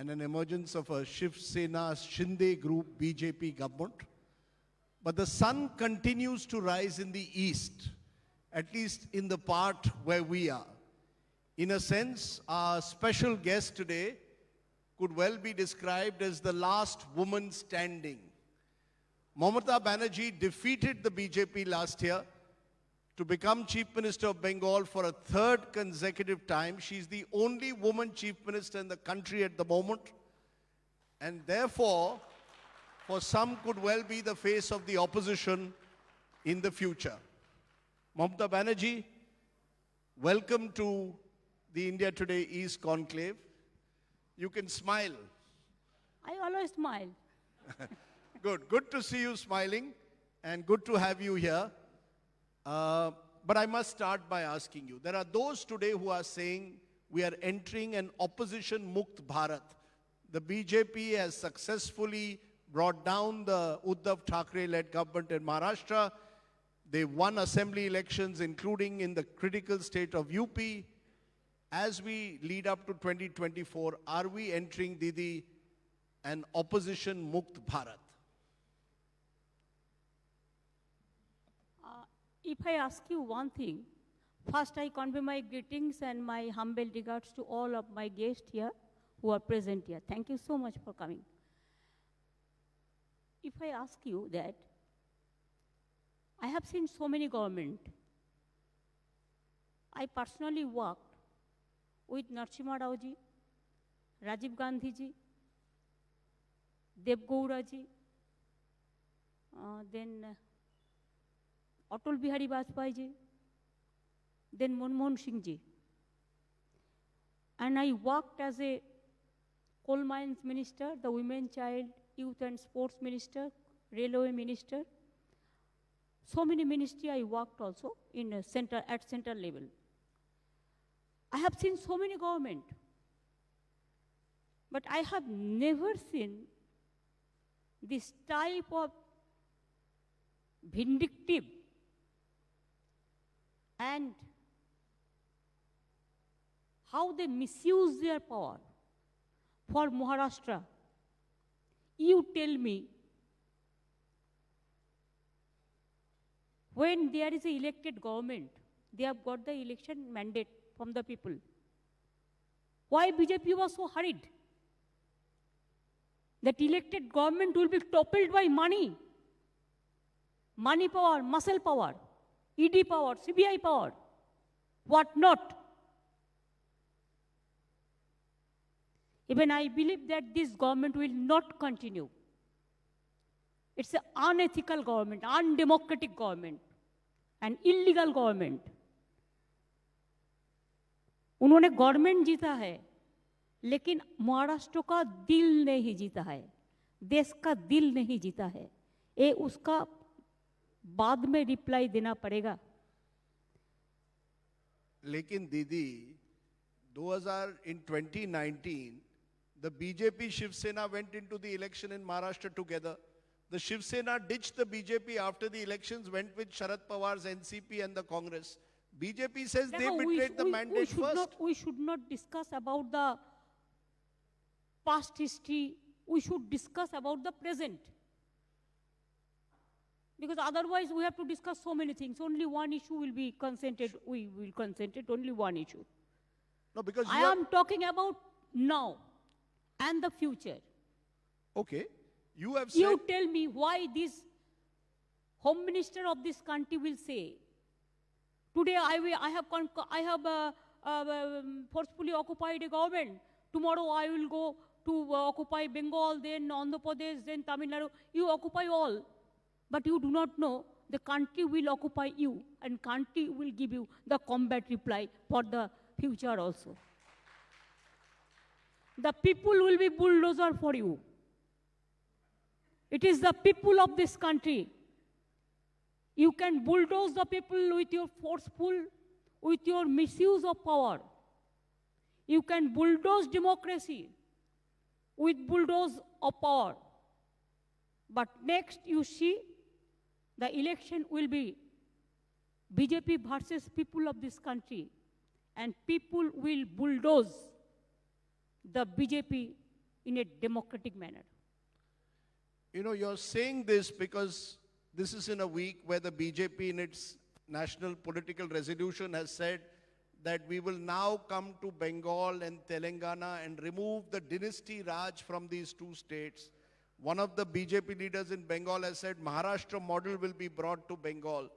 and an emergence of a Shiv Sena Shinde group BJP government. But the sun continues to rise in the east, at least in the part where we are. In a sense, our special guest today could well be described as the last woman standing. Mamata Banerjee defeated the BJP last year to become Chief Minister of Bengal for a third consecutive time. She's the only woman Chief Minister in the country at the moment, and therefore, for some could well be the face of the opposition in the future. Mamata Banerjee, welcome to the India Today East Conclave. You can smile. I always smile. Good to see you smiling and good to have you here. But I must start by asking you, there are those today who are saying we are entering an opposition Mukt Bharat. The BJP has successfully brought down the Uddhav Thackeray-led government in Maharashtra. They won assembly elections, including in the critical state of UP. As we lead up to 2024, are we entering, Didi, an opposition Mukt Bharat? If I ask you one thing, first I convey my greetings and my humble regards to all of my guests here who are present here. Thank you so much for coming. If I ask you that, I have seen so many government. I personally worked with Narasimha Rao ji, Rajiv Gandhi ji, Dev Gaura ji, then Atal Bihari Vajpayee ji, then Manmohan Singh ji. And I worked as a coal mines minister, the women, child, youth and sports minister, railway minister. So many ministry I worked also in a center, at central level. I have seen so many government, but I have never seen this type of vindictive and how they misuse their power. For Maharashtra, you tell me, when there is an elected government, they have got the election mandate from the people. Why BJP was so hurried? That elected government will be toppled by money. Money power, muscle power, ED power, CBI power, what not. Even I believe that this government will not continue. It's an unethical government, undemocratic government, an illegal government. उन्होंने government जीता है, लेकिन महाराष्ट्र का दिल नहीं जीता है, देश का दिल नहीं जीता है. ये उसका बाद में रिप्लाई देना पड़ेगा. लेकिन दीदी, 2019, the BJP Shiv Sena went into the election in Maharashtra together. The Shiv Sena ditched the BJP after the elections, went with Sharad Pawar's NCP and the Congress. BJP says they betrayed the mandate first. We should not discuss about the past history. We should discuss about the present. Because otherwise we have to discuss so many things. Only one issue will be consented. We will concentrate only one issue. No, because I am talking about now and the future. Okay. You have said... You tell me why this Home Minister of this country will say, today I have forcefully occupied a government. Tomorrow I will go to occupy Bengal, then Andhra Pradesh, then Tamil Nadu. You occupy all. But you do not know the country will occupy you and country will give you the combat reply for the future also. The people will be bulldozer for you. It is the people of this country. You can bulldoze the people with your forceful, with your misuse of power. You can bulldoze democracy with bulldoze of power. But next you see the election will be BJP versus people of this country, and people will bulldoze the BJP in a democratic manner. You know, you're saying this because this is in a week where the BJP in its national political resolution has said that we will now come to Bengal and Telangana and remove the dynasty Raj from these two states. One of the BJP leaders in Bengal has said Maharashtra model will be brought to Bengal.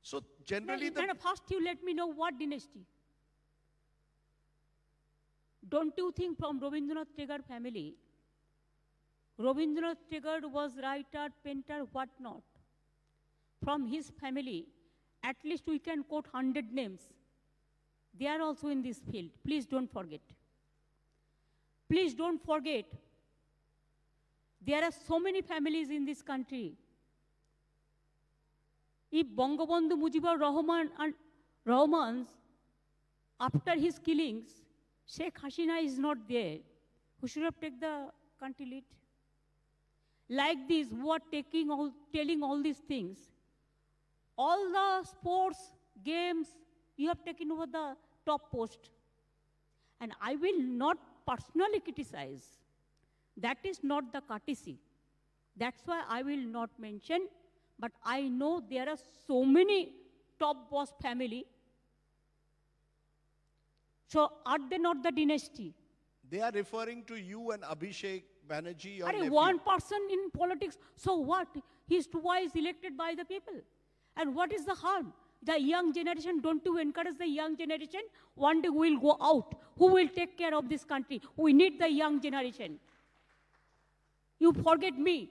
So generally Now, first you let me know what dynasty. Don't you think from Rabindranath Tagore family, Rabindranath Tagore was writer, painter, what not? From his family, at least we can quote 100 names. They are also in this field. Please don't forget. Please don't forget. There are so many families in this country. If Bangabandhu Mujibur Rahman's, after his killings, Sheikh Hasina is not there, who should have taken the country lead? Like this, who are telling all these things, all the sports, games, you have taken over the top post. And I will not personally criticize. That is not the courtesy. That's why I will not mention, but I know there are so many top boss family. So are they not the dynasty? they are referring to you and Abhishek Banerjee, your nephew. One person in politics, so what? He is twice elected by the people. And what is the harm? The young generation, don't you encourage the young generation? One day we will go out. Who will take care of this country? We need the young generation. You forget me.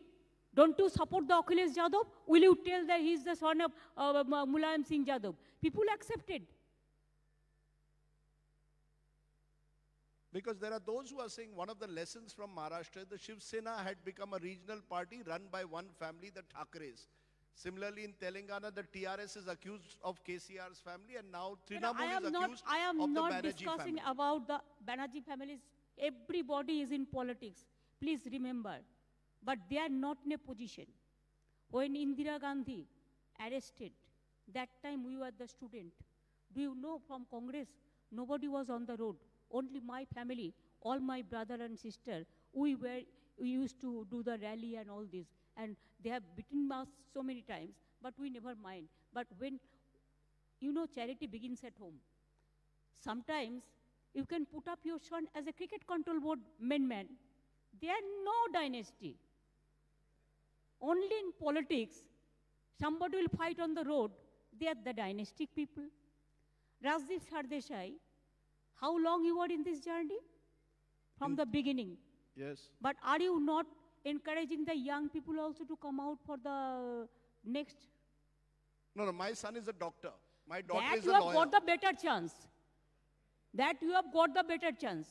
Don't you support the Akhilesh Yadav? Will you tell that he is the son of Mulayam Singh Yadav? People accepted. Because there are those who are saying one of the lessons from Maharashtra, the Shiv Sena had become a regional party run by one family, the Thakres. Similarly, in Telangana, the TRS is accused of KCR's family, and now Trinamool is accused I am of the not Banerjee discussing family. about the Banerjee families. Everybody is in politics. Please remember. But they are not in a position. When Indira Gandhi arrested, that time we were the student. Do you know from Congress, nobody was on the road. Only my family, all my brother and sister, we used to do the rally and all this. And they have beaten us so many times, but we never mind. But when, you know, charity begins at home. Sometimes you can put up your son as a cricket control board man. There are no dynasty. Only in politics, somebody will fight on the road. They are the dynastic people. Rajdeep Sardesai, how long you were in this journey? From the beginning. Yes. But are you not encouraging the young people also to come out for the next? No, my son is a doctor. My daughter That is you a have lawyer. got the better chance. That you have got the better chance.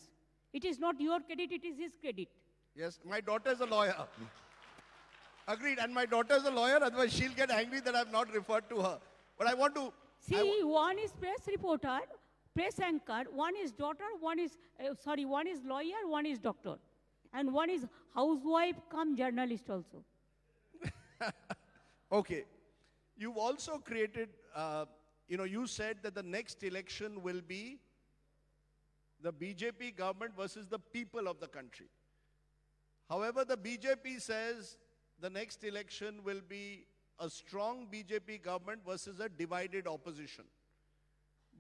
It is not your credit, it is his credit. Yes, my daughter is a lawyer. Agreed, and my daughter is a lawyer, otherwise she'll get angry that I've not referred to her. But I want to... See, one is press reporter, press anchor, one is daughter, one is lawyer, one is doctor. And one is housewife come journalist also. Okay. You've also created, you said that the next election will be the BJP government versus the people of the country. However, the BJP says the next election will be a strong BJP government versus a divided opposition.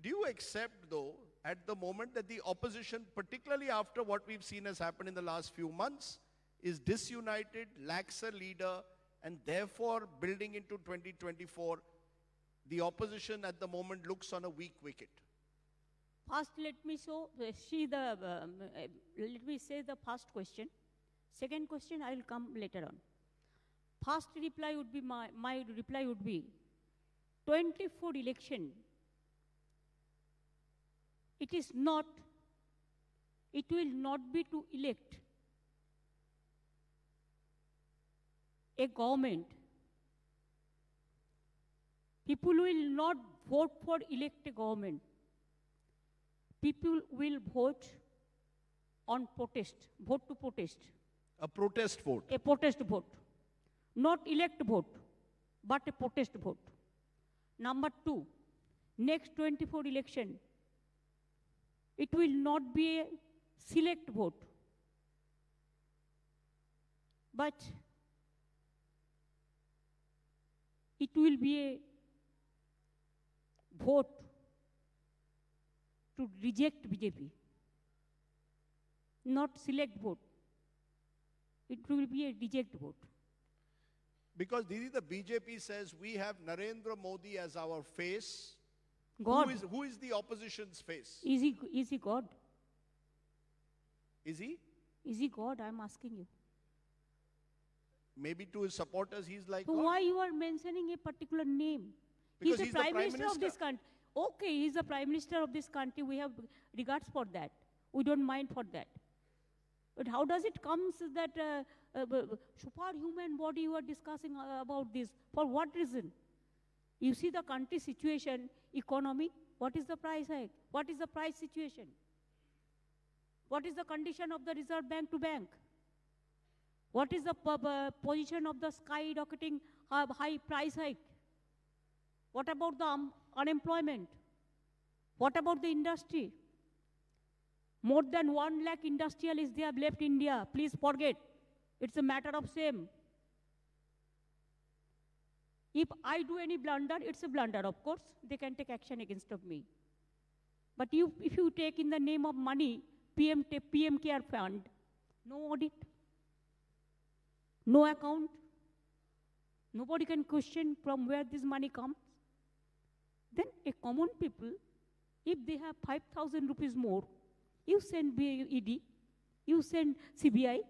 Do you accept, though, at the moment that the opposition, particularly after what we've seen has happened in the last few months, is disunited, lacks a leader, and therefore building into 2024, the opposition at the moment looks on a weak wicket? First, let me say the first question. Second question, I will come later on. First reply would be, my reply would be, 24 election, it will not be to elect a government. People will not vote for elect a government. People will vote on protest, vote to protest. A protest vote. A protest vote. Not elect vote, but a protest vote. Number two, next 24 election, it will not be a select vote. But it will be a vote to reject BJP, not select vote. It will be a reject vote. Because Didi, the BJP says we have Narendra Modi as our face. God. Who is the opposition's face? Is he God? Is he? Is he God? I'm asking you. Maybe to his supporters, he's like So God. why you are mentioning a particular name? Because He's he's the the Prime Prime Minister of this country. Okay, he's the Prime Minister of this country. We have regards for that. We don't mind for that. But how does it come that superhuman body you are discussing about this? For what reason? You see the country situation, economy, what is the price hike? What is the price situation? What is the condition of the Reserve Bank to bank? What is the position of the skyrocketing high price hike? What about the unemployment? What about the industry? More than 1 lakh industrialists they have left India. Please forget. It's a matter of shame. If I do any blunder, it's a blunder, of course. They can take action against of me. But if you take in the name of money, PM Care Fund, no audit, no account, nobody can question from where this money comes. Then a common people, if they have 5,000 rupees more, you send ED, you send CBI,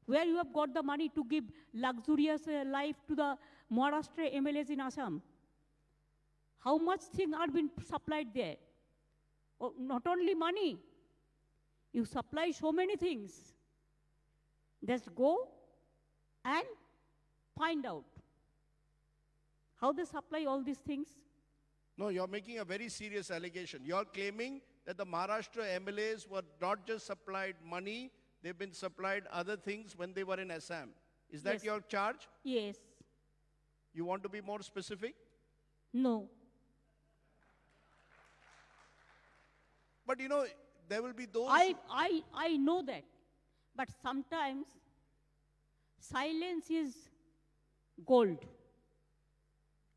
where you have got the money to give luxurious life to the Maharashtra MLAs in Assam. How much things are being supplied there? Oh, not only money, you supply so many things. Just go and find out how they supply all these things. No, you're making a very serious allegation. You're claiming that the Maharashtra MLAs were not just supplied money, they've been supplied other things when they were in Assam. Is that Yes. your charge? Yes. You want to be more specific? No. But you know, there will be those... I know that. But sometimes silence is gold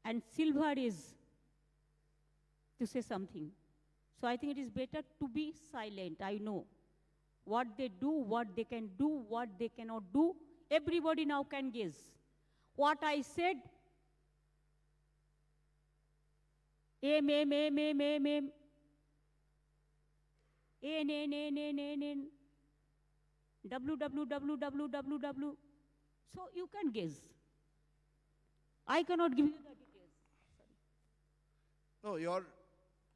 and silver is to say something. So I think it is better to be silent. I know what they do, what they can do, what they cannot do. Everybody now can guess. What I said, M, N, W. So you can guess. I cannot give you the details.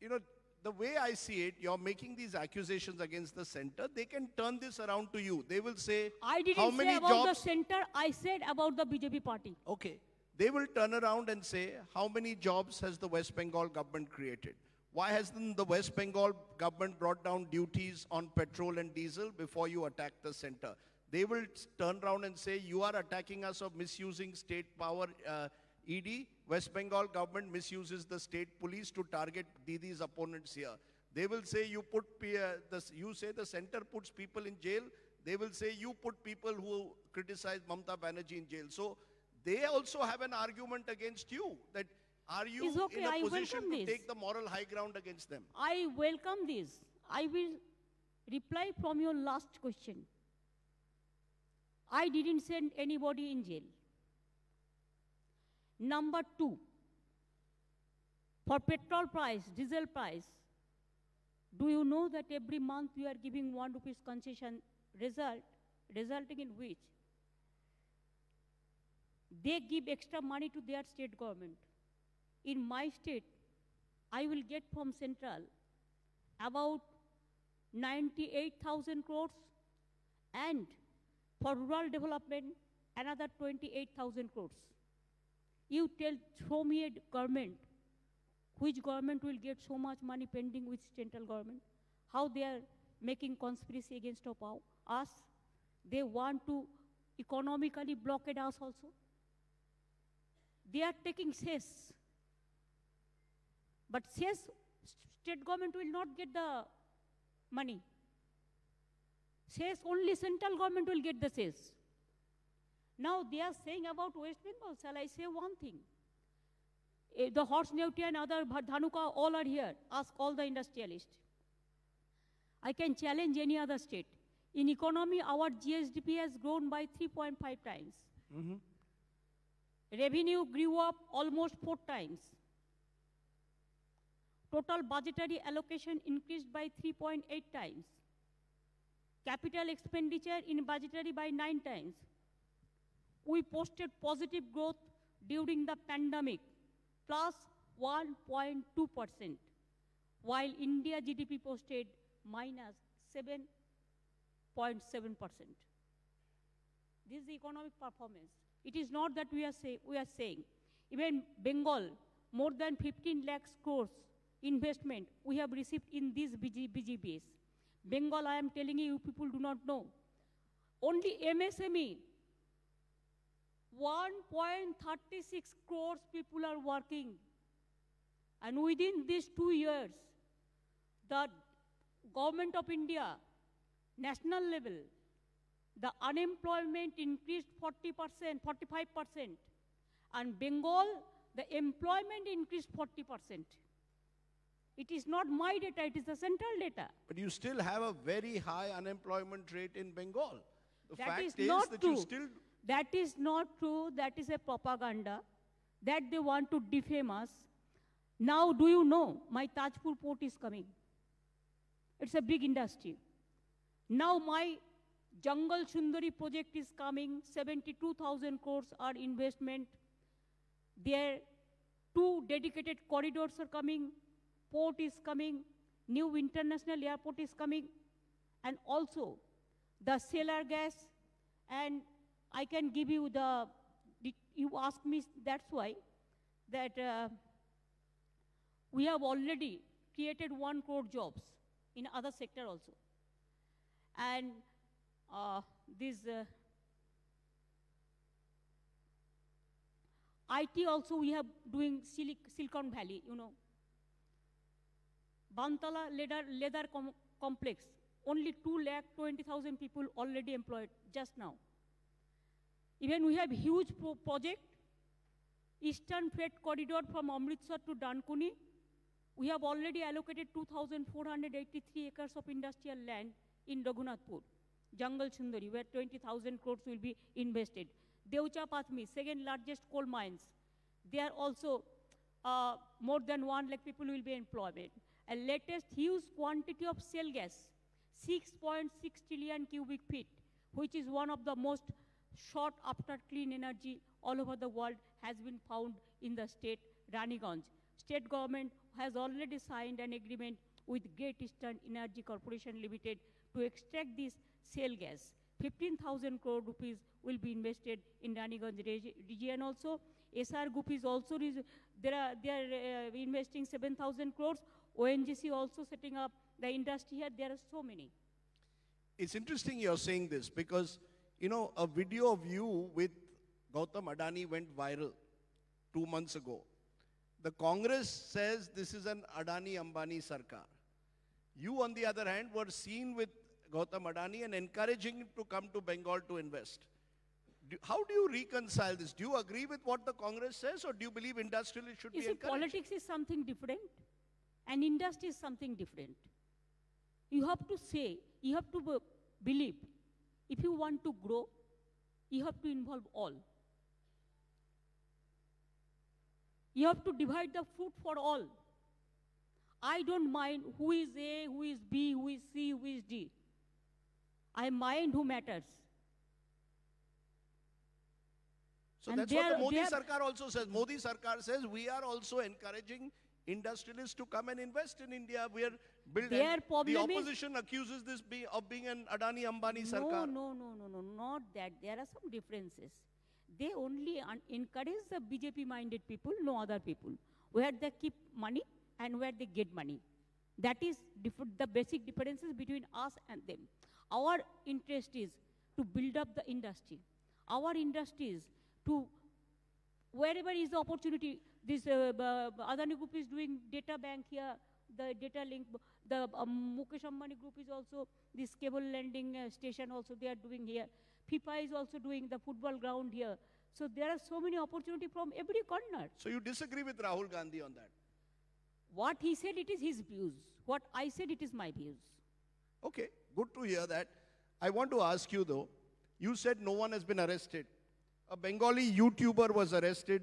No, the way I see it, you're making these accusations against the center. They can turn this around to you. They will say, I didn't how say many about jobs... the center, I said about the BJP party. Okay. They will turn around and say, how many jobs has the West Bengal government created? Why hasn't the West Bengal government brought down duties on petrol and diesel before you attack the center? They will turn around and say, you are attacking us of misusing state power, ED. West Bengal government misuses the state police to target Didi's opponents here. They will say you say the center puts people in jail. They will say you put people who criticize Mamata Banerjee in jail. So they also have an argument against you. That are you It's okay, in a I position welcome to this. take the moral high ground against them? I welcome this. I will reply from your last question. I didn't send anybody in jail. Number 2, for petrol price, diesel price, do you know that every month we are giving 1 rupees concession resulting in which they give extra money to their state government. In my state, I will get from central about 98,000 crores and for rural development another 28,000 crores. You show me a government, which government will get so much money pending with central government? How they are making conspiracy against us? They want to economically blockade us also. They are taking cess. But cess, state government will not get the money. Cess, only central government will get the cess. Now they are saying about West Bengal. Shall I say one thing? The Horse Neutia and other Dhanuka all are here. Ask all the industrialists. I can challenge any other state. In economy, our GSDP has grown by 3.5 times. Revenue grew up almost 4 times. Total budgetary allocation increased by 3.8 times. Capital expenditure in budgetary by 9 times. We posted positive growth during the pandemic, plus 1.2%, while India GDP posted minus 7.7%. This is the economic performance. It is not that we are saying. Even Bengal, more than 15 lakhs crores investment we have received in these BGBs. Bengal, I am telling you, people do not know. Only MSME, 1.36 crores people are working. And within these 2 years, the government of India, national level, the unemployment increased 40%, 45%. And Bengal, the employment increased 40%. It is not my data, it is the central data. But you still have a very high unemployment rate in Bengal. The That fact is is not that true. you still... That is not true. That is a propaganda that they want to defame us. Now, do you know, my Tajpur port is coming. It's a big industry. Now my Jungle Sundari project is coming, 72,000 crores are investment. There 2 dedicated corridors are coming, port is coming, new international airport is coming, and also the solar gas, and I can give you you ask me, that's why, that we have already created 1 crore jobs in other sector also. And IT also we have doing Silicon Valley, you know. Bantala leather complex, only 2,20,000 people already employed just now. Even we have huge project, Eastern Freight Corridor from Amritsar to Dankuni. We have already allocated 2,483 acres of industrial land in Raghunathpur, Jungle Sundari, where 20,000 crores will be invested. Deucha Patmi, second largest coal mines. There also more than 1 lakh people will be employed. A latest huge quantity of shale gas, 6.6 trillion cubic feet, which is one of the most sought after clean energy all over the world, has been found in the state Raniganj. State government has already signed an agreement with Great Eastern Energy Corporation Limited to extract this shale gas. 15,000 crore rupees will be invested in Raniganj region also. SR Group is also, they are investing 7,000 crores. ONGC also setting up the industry here. There are so many. It's interesting you're saying this because, you know, a video of you with Gautam Adani went viral 2 months ago. The Congress says this is an Adani-Ambani Sarkar. You, on the other hand, were seen with Gautam Adani and encouraging him to come to Bengal to invest. How do you reconcile this? Do you agree with what the Congress says, or do you believe industrialists should be encouraged? Politics is something different, and industry is something different. You have to say, you have to believe, if you want to grow, you have to involve all. You have to divide the fruit for all. I don't mind who is A, who is B, who is C, who is D. I mind who matters. So And that's what the Modi Sarkar also says. Modi Sarkar says we are also encouraging industrialists to come and invest in India. We are building. The opposition accuses this of being an Adani-Ambani Sarkar. No, not that. There are some differences. They only encourage the BJP-minded people, no other people, where they keep money and where they get money. That is the basic differences between us and them. Our interest is to build up the industry. Our industry is to, wherever is the opportunity, this Adani Group is doing data bank here, the data link, The Mukesh Ambani group is also, this cable landing station also they are doing here. FIFA is also doing the football ground here. So there are so many opportunities from every corner. So you disagree with Rahul Gandhi on that? What he said, it is his views. What I said, it is my views. Okay, good to hear that. I want to ask you though, you said no one has been arrested. A Bengali YouTuber was arrested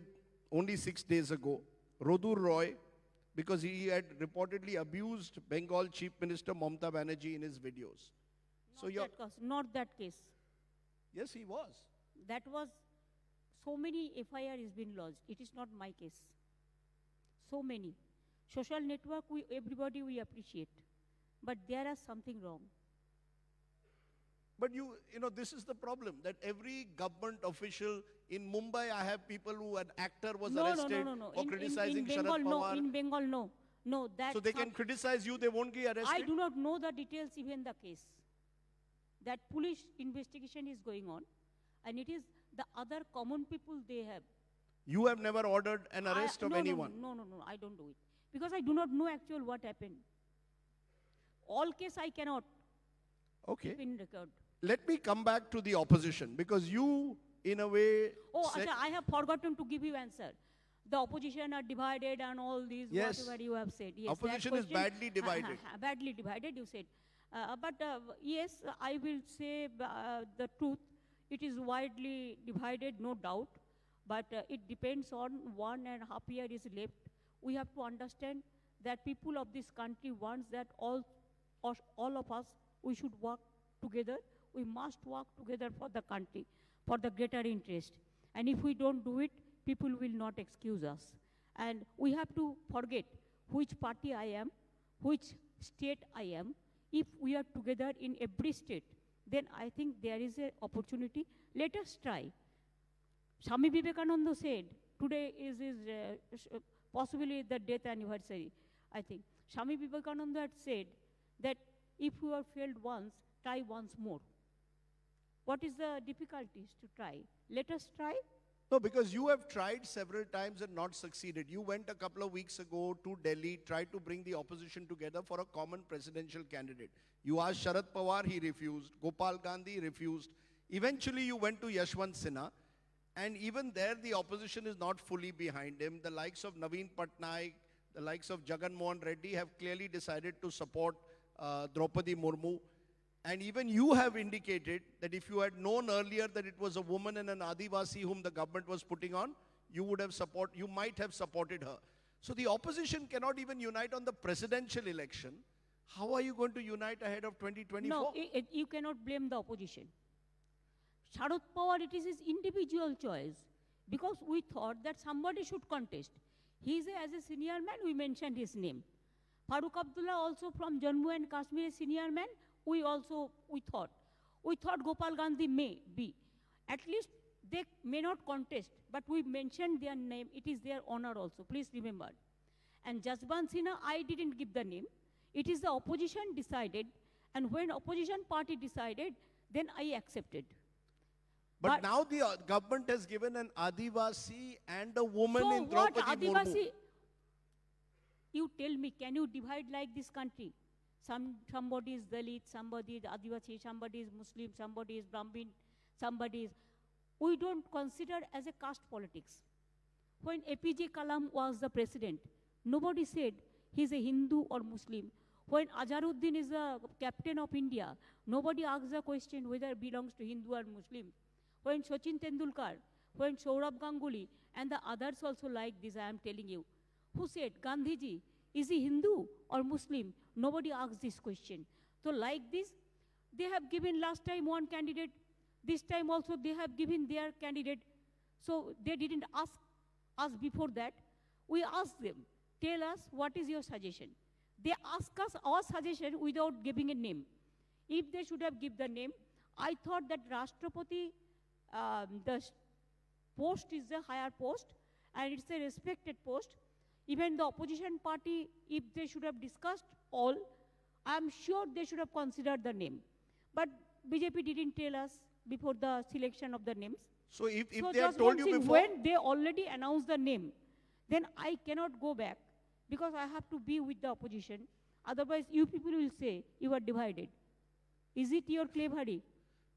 only 6 days ago, Rodur Roy, because he had reportedly abused Bengal Chief Minister Mamata Banerjee in his videos. Not that case. Yes, he was. That was, so many FIR has been lodged. It is not my case. So many. Social network, everybody we appreciate. But there is something wrong. But you know, this is the problem, that every government official in Mumbai, I have people who, an actor was arrested for criticizing Bengal, Sharad Pawar. No, in Bengal, no. No, that. So they can criticize you, they won't get arrested? I do not know the details, even the case. That police investigation is going on, and it is the other common people they have. You have never ordered an arrest of anyone? No, I don't do it. Because I do not know actual what happened. All case I cannot keep in record. Let me come back to the opposition, because you, in a way... I have forgotten to give you answer. The opposition are divided and all these, whatever you have said. Yes, opposition is badly divided. Badly divided, you said. Yes, I will say the truth. It is widely divided, no doubt. But it depends on 1.5 years is left. We have to understand that people of this country wants that all of us, we should work together. We must work together for the country, for the greater interest. And if we don't do it, people will not excuse us. And we have to forget which party I am, which state I am. If we are together in every state, then I think there is an opportunity. Let us try. Swami Vivekananda said, today is possibly the death anniversary, I think. Swami Vivekananda had said that if you have failed once, try once more. What is the difficulties to try? Let us try. No, because you have tried several times and not succeeded. You went a couple of weeks ago to Delhi, tried to bring the opposition together for a common presidential candidate. You asked Sharad Pawar, he refused. Gopal Gandhi refused. Eventually, you went to Yashwant Sinha. And even there, the opposition is not fully behind him. The likes of Naveen Patnaik, the likes of Jagan Mohan Reddy have clearly decided to support Draupadi Murmu. And even you have indicated that if you had known earlier that it was a woman and an Adivasi whom the government was putting on, you might have supported her. So the opposition cannot even unite on the presidential election. How are you going to unite ahead of 2024? No, you cannot blame the opposition. Sharad Pawar, it is his individual choice. Because we thought that somebody should contest. As a senior man, we mentioned his name. Farooq Abdullah also from Jammu and Kashmir, a senior man, we thought Gopal Gandhi may be. At least they may not contest, but we mentioned their name. It is their honor also, please remember. And Jaswant Sinha, I didn't give the name. It is the opposition decided, and when opposition party decided, then I accepted. But now the government has given an Adivasi and a woman in what Draupadi Adivasi? Murmu. You tell me, can you divide like this country? Somebody is Dalit, somebody is Adivasi, somebody is Muslim, somebody is Brahmin, somebody is... We don't consider as a caste politics. When APJ Kalam was the president, nobody said he's a Hindu or Muslim. When Azharuddin is the captain of India, nobody asked the question whether it belongs to Hindu or Muslim. When Sachin Tendulkar, when Saurabh Ganguly, and the others also like this, I am telling you, who said, Gandhiji, is he Hindu or Muslim? Nobody asked this question. So like this, they have given last time one candidate, this time also they have given their candidate. So they didn't ask us before that. We asked them, tell us what is your suggestion. They ask us our suggestion without giving a name. If they should have given the name, I thought that Rashtrapati, the post is a higher post and it's a respected post. Even the opposition party, if they should have discussed all, I'm sure they should have considered the name. But BJP didn't tell us before the selection of the names. So if they have told you before... When they already announced the name, then I cannot go back because I have to be with the opposition. Otherwise, you people will say you are divided. Is it your cleverly?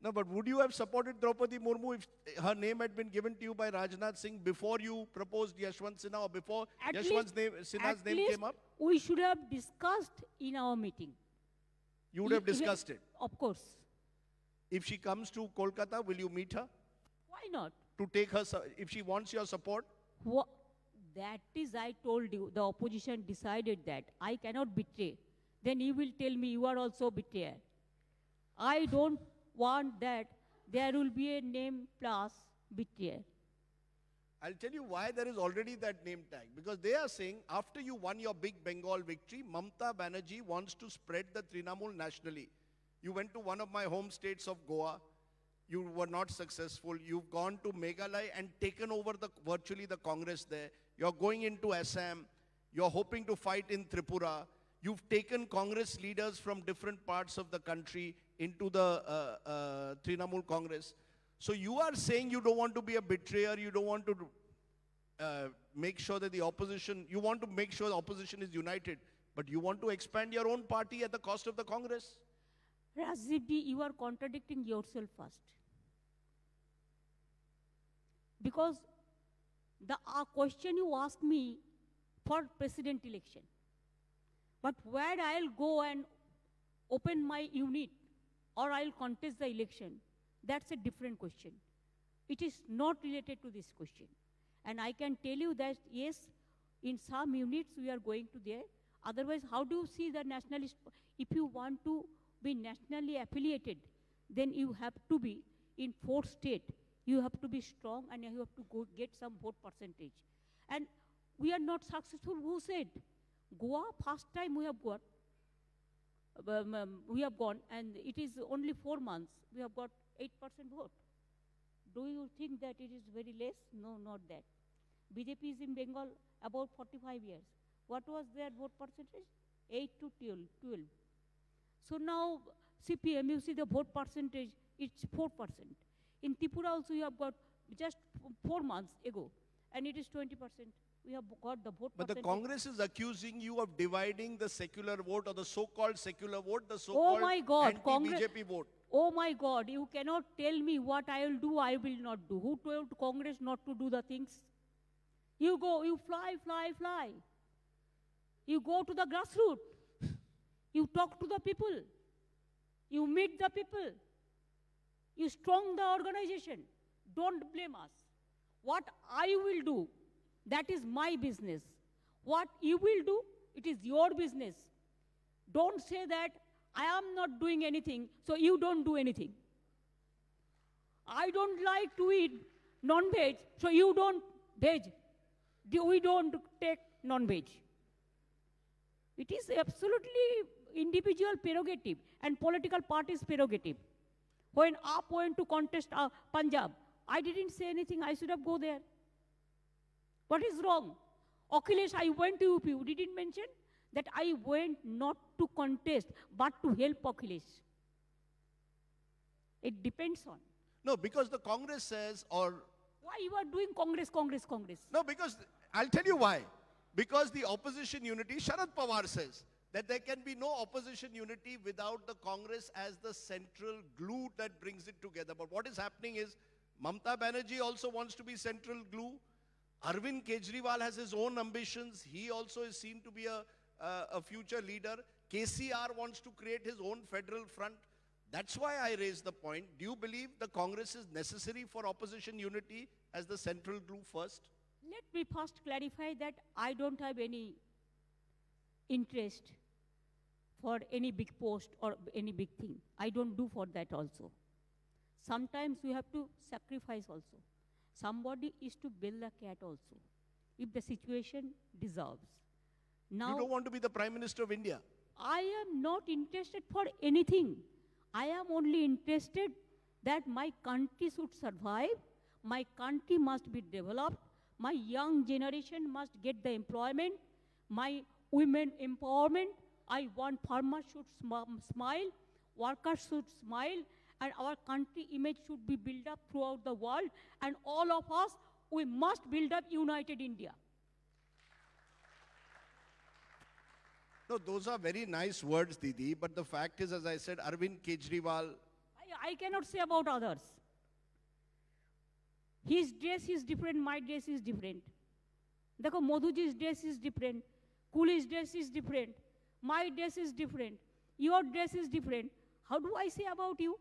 No, but would you have supported Draupadi Murmu if her name had been given to you by Rajnath Singh before you proposed Yashwant Sinha or before Sinha's name came up? We should have discussed in our meeting. You would have discussed it. Of course. If she comes to Kolkata, will you meet her Why not? to take her, if she wants your support? That is, I told you, the opposition decided that. I cannot betray. Then you will tell me you are also betrayer. I don't want that. There will be a name plus betrayer. I'll tell you why there is already that name tag. Because they are saying after you won your big Bengal victory, Mamata Banerjee wants to spread the Trinamool nationally. You went to one of my home states of Goa. You were not successful. You've gone to Meghalaya and taken over virtually the Congress there. You're going into Assam. You're hoping to fight in Tripura. You've taken Congress leaders from different parts of the country into the Trinamool Congress. So you are saying you don't want to be a betrayer, you don't want to make sure that the opposition, you want to make sure the opposition is united, but you want to expand your own party at the cost of the Congress? Rajdeepji, you are contradicting yourself first. Because the question you asked me for president election, but where I'll go and open my unit or I'll contest the election, that's a different question. It is not related to this question. And I can tell you that, yes, in some units we are going to there. Otherwise, how do you see the nationalist? If you want to be nationally affiliated, then you have to be in 4 states. You have to be strong and you have to go get some vote percentage. And we are not successful. Who said? Goa, first time we have got. We have gone, and it is only 4 months. We have got 8% vote. Do you think that it is very less? No, not that. BJP is in Bengal about 45 years. What was their vote percentage? 8 to 12. So now CPM, you see the vote percentage, it's 4%. In Tripura also you have got just 4 months ago, and it is 20%. We have got the vote But percentage. the Congress is accusing you of dividing the secular vote or the so-called secular vote, the so-called anti-BJP vote. Oh my God, you cannot tell me what I will do, I will not do. Who told Congress not to do the things? You go, you fly. You go to the grassroots. You talk to the people. You meet the people. You strong the organization. Don't blame us. What I will do, that is my business. What you will do, it is your business. Don't say that I am not doing anything, so you don't do anything. I don't like to eat non-veg, so you don't veg. We don't take non-veg. It is absolutely individual prerogative and political party's prerogative. When AAP went to contest Punjab, I didn't say anything. I should have go there. What is wrong? Akhilesh, I went to UP. You didn't mention that I went not to contest, but to help Akhilesh. It depends on. No, because the Congress says, or... Why you are doing Congress? No, because, I'll tell you why. Because the opposition unity, Sharad Pawar says, that there can be no opposition unity without the Congress as the central glue that brings it together. But what is happening is, Mamata Banerjee also wants to be central glue. Arvind Kejriwal has his own ambitions. He also is seen to be a future leader. KCR wants to create his own federal front. That's why I raised the point. Do you believe the Congress is necessary for opposition unity as the central glue first? Let me first clarify that I don't have any interest for any big post or any big thing. I don't do for that also. Sometimes we have to sacrifice also. Somebody is to bail the cat also, if the situation deserves. Now, you don't want to be the Prime Minister of India? I am not interested for anything. I am only interested that my country should survive, my country must be developed, my young generation must get the employment, my women empowerment. I want farmers should smile, workers should smile, and our country image should be built up throughout the world, and all of us, we must build up united India. No, those are very nice words, Didi, but the fact is, as I said, Arvind Kejriwal, I cannot say about others. His dress is different, my dress is different. देखो Madhuji's dress is different, Kuli's dress is different, my dress is different, your dress is different. How do I say about you?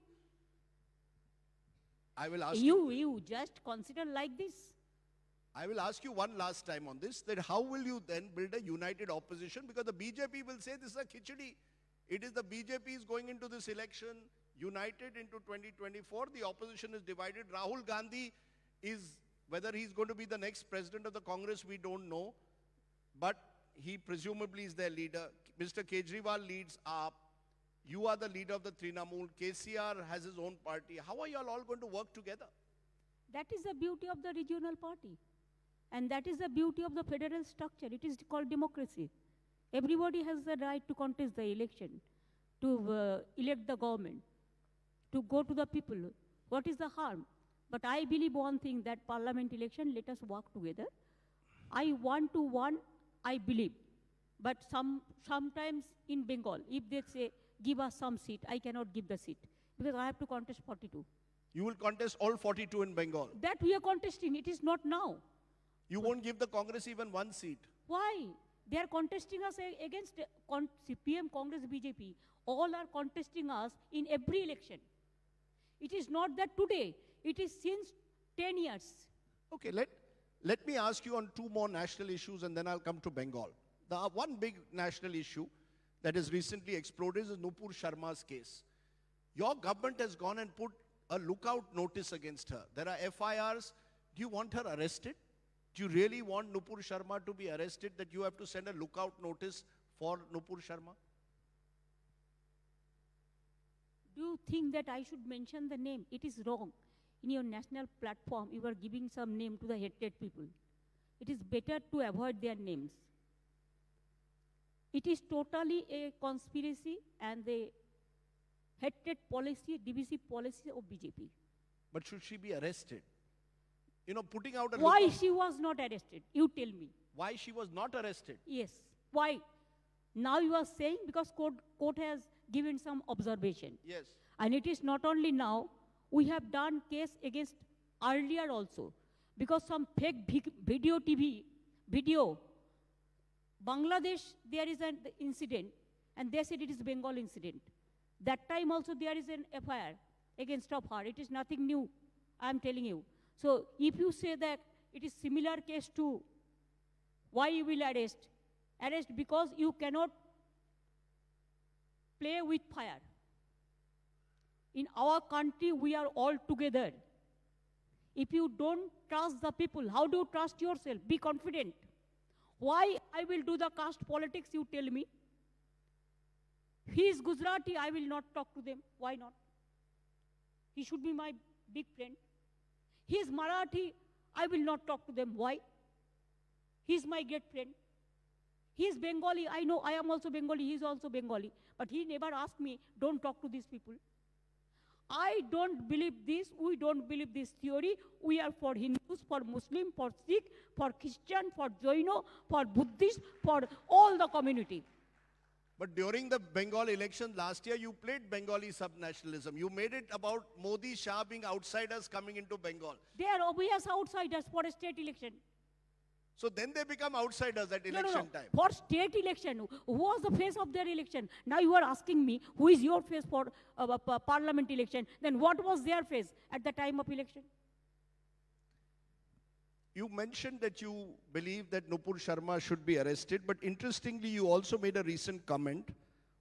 I will ask You just consider like this. I will ask you one last time on this, that how will you then build a united opposition? Because the BJP will say this is a khichdi. It is the BJP is going into this election united into 2024. The opposition is divided. Rahul Gandhi is, whether he's going to be the next president of the Congress, we don't know. But he presumably is their leader. Mr. Kejriwal leads AAP. You are the leader of the Trinamool. KCR has his own party. How are you all going to work together? That is the beauty of the regional party. And that is the beauty of the federal structure. It is called democracy. Everybody has the right to contest the election, to elect the government, to go to the people. What is the harm? But I believe one thing, that parliament election, let us work together. I want to win, I believe. But sometimes in Bengal, if they say, give us some seat, I cannot give the seat. Because I have to contest 42. You will contest all 42 in Bengal. That we are contesting, it is not now. You won't give the Congress even one seat. Why? They are contesting us against CPM, Congress, BJP. All are contesting us in every election. It is not that today. It is since 10 years. Okay, let me ask you on two more national issues and then I'll come to Bengal. The one big national issue that has recently exploded is Nupur Sharma's case. Your government has gone and put a lookout notice against her. There are FIRs. Do you want her arrested? Do you really want Nupur Sharma to be arrested, that you have to send a lookout notice for Nupur Sharma? Do you think that I should mention the name? It is wrong. In your national platform, you are giving some name to the hated people. It is better to avoid their names. It is totally a conspiracy and the hated policy, divisive policy of BJP. But should she be arrested? You know, putting out a Why lookout. she was not arrested? You tell me. Why she was not arrested? Yes. Why? Now you are saying because court has given some observation. Yes. And it is not only now, we have done case against earlier also. Because some fake video, Bangladesh, there is an incident, and they said it is Bengal incident. That time also there is an FIR against of her. It is nothing new, I am telling you. So if you say that it is similar case to why you will arrest because you cannot play with fire. In our country, we are all together. If you don't trust the people, how do you trust yourself? Be confident. Why I will do the caste politics, you tell me? He is Gujarati, I will not talk to them. Why not? He should be my big friend. He is Marathi, I will not talk to them. Why? He is my great friend. He is Bengali, I know I am also Bengali, he is also Bengali. But he never asked me, don't talk to these people. I don't believe this, we don't believe this theory. We are for Hindus, for Muslim, for Sikh, for Christian, for Jaino, for Buddhist, for all the community. But during the Bengal election last year, you played Bengali subnationalism. You made it about Modi, Shah being outsiders coming into Bengal. They are obvious outsiders for a state election. So then they become outsiders at election time. For state election, who was the face of their election? Now you are asking me, who is your face for parliament election? Then what was their face at the time of election? You mentioned that you believe that Nupur Sharma should be arrested, but interestingly, you also made a recent comment.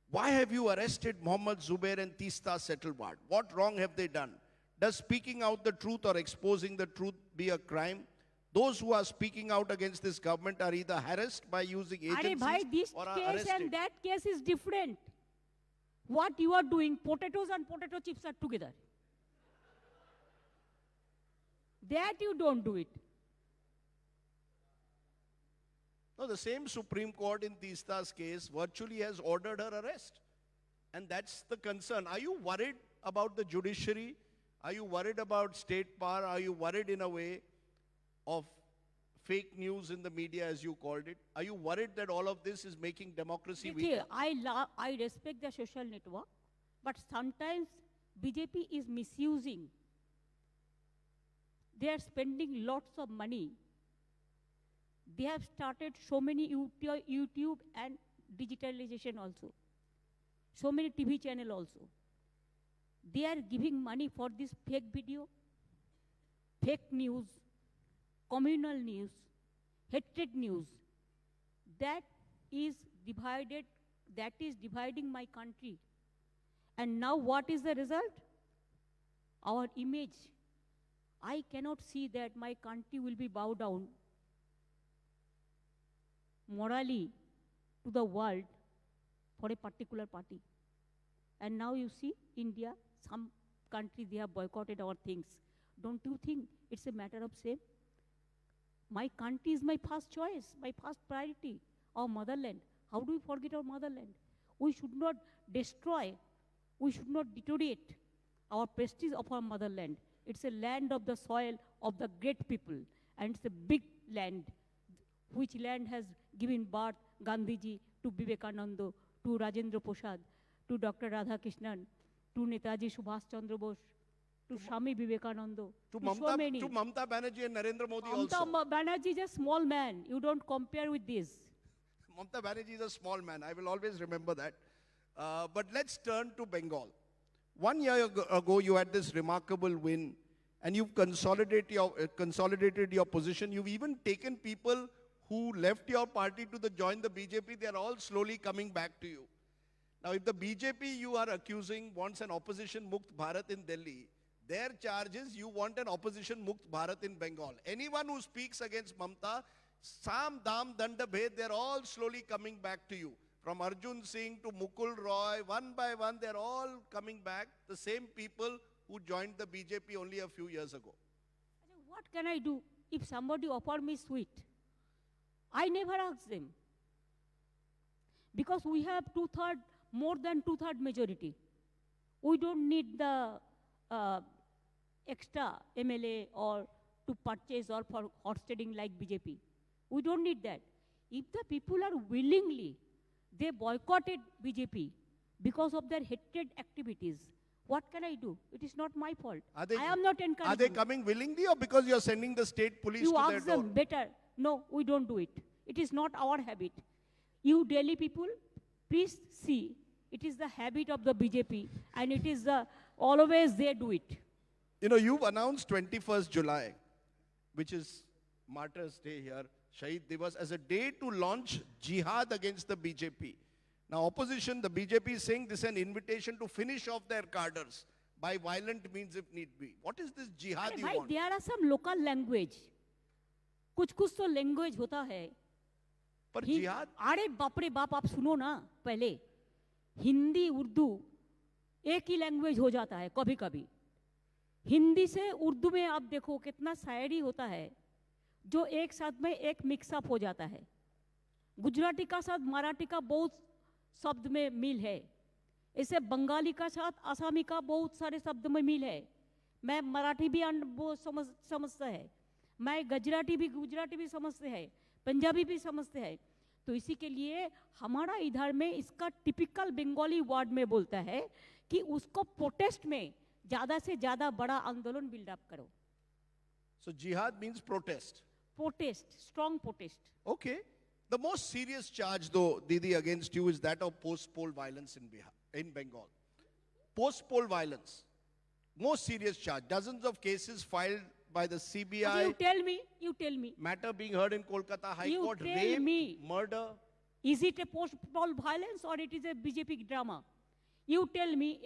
Why have you arrested Mohammad Zubair and Tista Settlewad? What wrong have they done? Does speaking out the truth or exposing the truth be a crime? Those who are speaking out against this government are either harassed by using agencies or are case arrested. And that case is different. What you are doing, potatoes and potato chips are together. That you don't do it. No, the same Supreme Court in Tista's case virtually has ordered her arrest. And that's the concern. Are you worried about the judiciary? Are you worried about state power? Are you worried in a way of fake news in the media, as you called it. Are you worried that all of this is making democracy देखिए, weaker? I respect the social network, but sometimes BJP is misusing. They are spending lots of money. They have started so many YouTube and digitalization also. So many TV channel also. They are giving money for this fake video, fake news, communal news, hatred news. That is dividing my country. And now what is the result? Our image. I cannot see that my country will be bowed down morally to the world for a particular party. And now you see India, some countries, they have boycotted our things. Don't you think it's a matter of shame? My country is my first choice, my first priority, our motherland. How do we forget our motherland? We should not destroy, we should not deteriorate our prestige of our motherland. It's a land of the soil of the great people, and it's a big land, which land has given birth Gandhiji, to Vivekananda, to Rajendra Prasad, to Dr. Radhakrishnan, to Netaji Subhash Chandra Bose, to Swami Vivekananda, To so many. Mamata Banerjee and Narendra Modi Mamata also. Banerjee is a small man. You don't compare with this. Mamata Banerjee is a small man. I will always remember that. But let's turn to Bengal. 1 year ago, you had this remarkable win, and you've consolidated your position. You've even taken people who left your party to join the BJP. They are all slowly coming back to you. Now, if the BJP you are accusing wants an opposition Mukt Bharat in Delhi, their charge is you want an opposition Mukt Bharat in Bengal. Anyone who speaks against Mamta, Sam, Dam, Danda, Bhed, they're all slowly coming back to you. From Arjun Singh to Mukul Roy, one by one, they're all coming back. The same people who joined the BJP only a few years ago. What can I do if somebody offered me sweet? I never ask them. Because we have more than two-third majority. We don't need the extra MLA or to purchase or for horse trading like BJP. We don't need that. If the people are willingly, they boycotted BJP because of their hatred activities, what can I do? It is not my fault. I am not encouraging. Are they coming willingly or because you're sending the state police you to their ask them door? better. No, we don't do it. It is not our habit. You Delhi people, please see, it is the habit of the BJP, and it is always they do it. You know, you've announced 21st July, which is Martyrs' Day here, Shahid Divas, as a day to launch jihad against the BJP. Now, opposition, the BJP is saying this is an invitation to finish off their cadres by violent means if need be. What is this jihad you want? There are some local language. कुछ तो language होता है. पर jihad? अरे बाप रे बाप, आप सुनो ना पहले. हिंदी उर्दू एक ही लैंग्वेज हो जाता है कभी कभी. हिंदी से उर्दू में आप देखो कितना शायरी होता है जो एक साथ में एक मिक्सअप हो जाता है. गुजराती का साथ मराठी का बहुत शब्द में मिल है. ऐसे बंगाली का साथ आसामी का बहुत सारे शब्द में मिल है. मैं मराठी भी वो समझता है, मैं गुजराती भी समझते हैं, पंजाबी भी समझते हैं. तो इसी के लिए हमारा इधर में इसका टिपिकल बंगाली वर्ड में बोलता है कि उसको प्रोटेस्ट में ज्यादा से ज्यादा बड़ा आंदोलन बिल्डअप करो. So jihad means protest. Protest, strong protest. Okay. The most serious charge, though, Didi, against you is that of post-poll violence in Bengal. Post-poll violence, most serious charge. Dozens of cases filed by the CBI. Okay, you tell me. Matter being heard in Kolkata High You Court. tell Rape, me. murder. Is it a post-poll violence or it is a BJP drama? You tell me,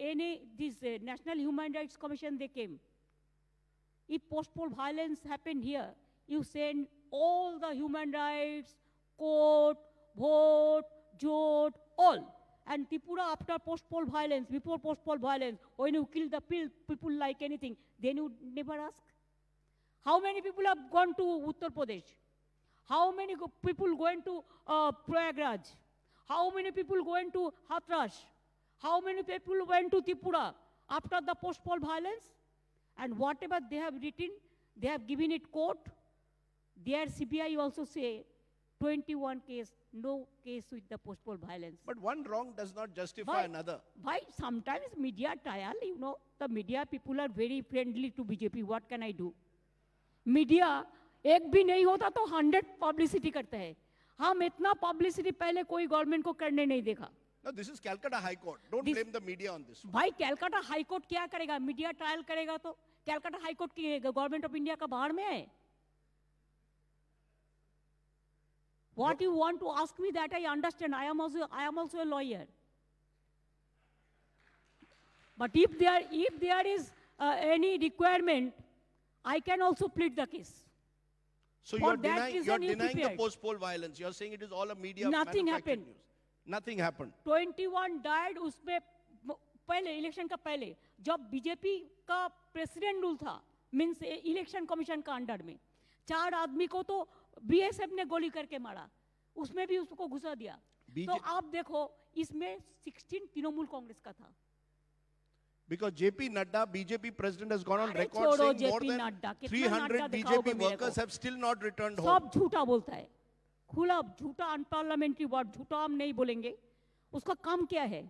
this National Human Rights Commission, they came. If post-poll violence happened here, you send all the human rights, court, vote, jot, all. And Tripura after post-poll violence, before post-poll violence, when you kill the people like anything, then you never ask. How many people have gone to Uttar Pradesh? How many people going to Prayagraj? How many people going to Hathras? How many people went to Tripura after the post-poll violence? And whatever they have written, they have given it court. Their CBI also say 21 case, no case with the post-poll violence. But one wrong does not justify another. Why sometimes media trial, the media people are very friendly to BJP. What can I do? Media एक भी नहीं होता तो 100 publicity करते हैं. हम इतना publicity पहले कोई गवर्नमेंट को करने नहीं देखा. No, this is Calcutta High Court. Don't blame the media on this. भाई कैलकाटा हाई कोर्ट क्या करेगा? मीडिया ट्रायल करेगा तो कैलकाटा हाई कोर्ट की गवर्नमेंट ऑफ इंडिया का बाहर में है. What you want to ask me, that I understand. I am also a lawyer. But if there is any requirement, I can also plead the case. So you're denying the post-poll violence. You're saying it is all a media Nothing happened. News. Nothing happened. 21 died उसमें पहले election का पहले जब BJP का president rule था, means election commission का under में 4 आदमी को तो बीएसएफ ने गोली करके मारा, उसमें भी उसको घुसा दिया. तो आप देखो इसमें 16 तृणमूल कांग्रेस का था. Because JP Nadda, BJP president, has gone on record saying more than 300 BJP workers have still not returned home. सब झूठा बोलता है, खुला झूठा, अनपार्लियामेंट्री वर्ड, झूठा हम नहीं बोलेंगे. उसका काम क्या है?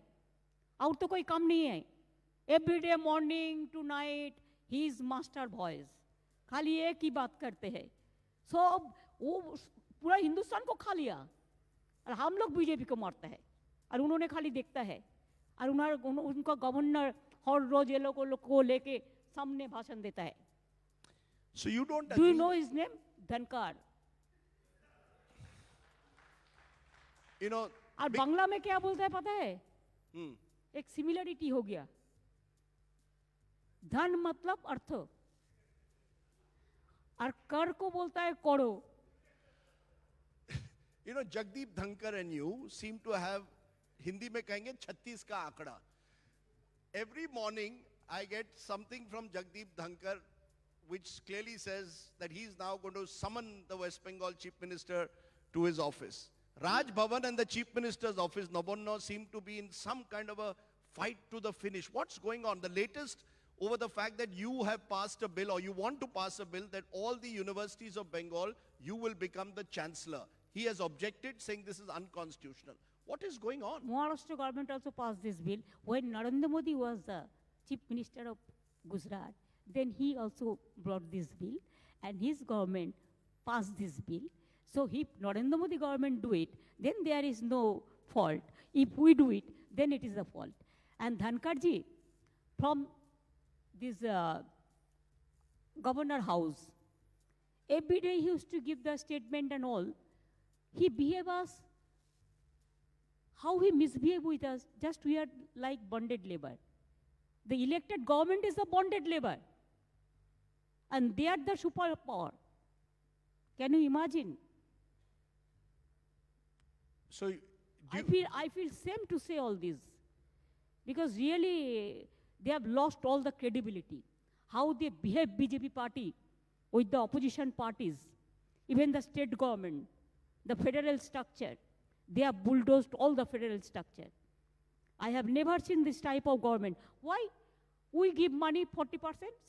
और तो कोई काम नहीं है. Everyday morning to night he is master voice, खाली एक ही बात करते हैं. सब वो पूरा हिंदुस्तान को खा लिया और हम लोग बीजेपी को मारते हैं और उन्होंने खाली देखता है और उनका गवर्नर हर रोज ये लोगों को लेके सामने भाषण देता है. So you don't Do you know his name? धनकार. You know, और बांग्ला में क्या बोलता है पता है? एक सिमिलरिटी हो गया. धन मतलब अर्थ और कर को बोलता है करो. You know, Jagdeep Dhankar and you seem to have, Hindi में कहेंगे 36 का आंकड़ा. Every morning I get something from Jagdeep Dhankar which clearly says that he is now going to summon the West Bengal Chief Minister to his office. Raj Bhavan and the Chief Minister's office, Nabonno, seem to be in some kind of a fight to the finish. What's going on? The latest over the fact that you have passed a bill, or you want to pass a bill, that all the universities of Bengal, you will become the chancellor. He has objected, saying this is unconstitutional. What is going on? Maharashtra government also passed this bill. When Narendra Modi was the Chief Minister of Gujarat, then he also brought this bill, and his government passed this bill. So if Narendra Modi government do it, then there is no fault. If we do it, then it is the fault. And Dhankarji, from this governor house, every day he used to give the statement and all. He behave us, how he misbehave with us, just we are like bonded labor. The elected government is the bonded labor. And they are the superpower. Can you imagine? So I feel shame to say all this. Because really, they have lost all the credibility. How they behave BJP party with the opposition parties, even the state government, the federal structure. They have bulldozed all the federal structure. I have never seen this type of government. Why? We give money 40%,